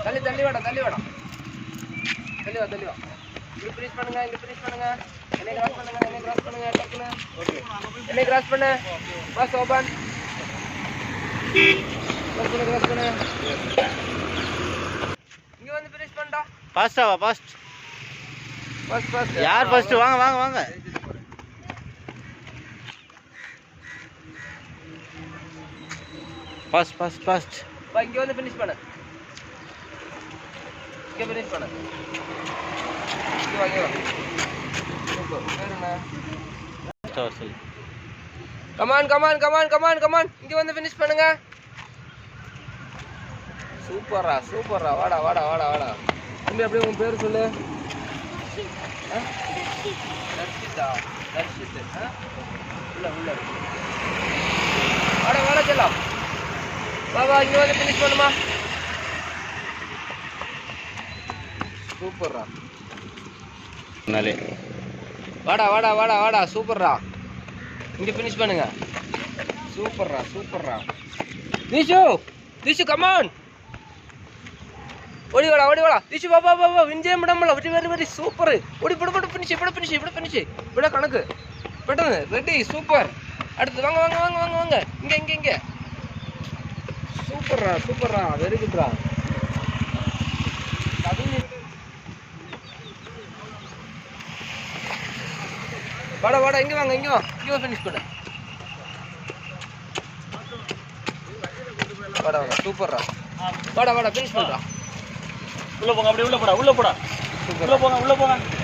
தள்ளி வாடா தள்ளி வா இங்க ஃபினிஷ் பண்ணுங்க என்னை கிராஸ் பண்ணுங்க டக்குனு ஓகே என்னை கிராஸ் பண்ணு பஸ் ஓபன் கிராஸ் பண்ணு இங்க வந்து ஃபினிஷ் பண்ணடா ஃபாஸ்டா வா ஃபாஸ்ட் யார் ஃபர்ஸ்ட் வாங்க ஃபாஸ்ட் பா இங்க வந்து ஃபினிஷ் பண்ணு இங்க ஃபினிஷ் பண்ணு இங்க வா சூப்பர் வேறனா சொல்லு கமான் இங்க வந்து ஃபினிஷ் பண்ணுங்க சூப்பரா வாடா தம்பி அப்படியே உன் பேர் சொல்லு தர்ஷித் உள்ள வாடா செல்லாம் வா இங்க வந்து ஃபினிஷ் பண்ணுமா சூப்பர்ரா நாலே வாடா சூப்பர்ரா இங்க ஃபினிஷ் பண்ணுங்க சூப்பர்ரா திஷு கமான் ஓடி வாடா திஷு வா விஞ்சயம் விடாமல வெரி சூப்பர் ஓடி போடு ஃபினிஷ் விட கணக்கு பெட்டர் ரெடி சூப்பர் அடுத்து வாங்க இங்க சூப்பர்ரா வெரி குட்ரா வாடா இங்க வா ஃபினிஷ் பண்ணு வாடா சூப்பர்ரா வாடா ஃபினிஷ் பண்றா உள்ள போங்க அப்படியே உள்ள போடா சூப்பர் உள்ள போங்க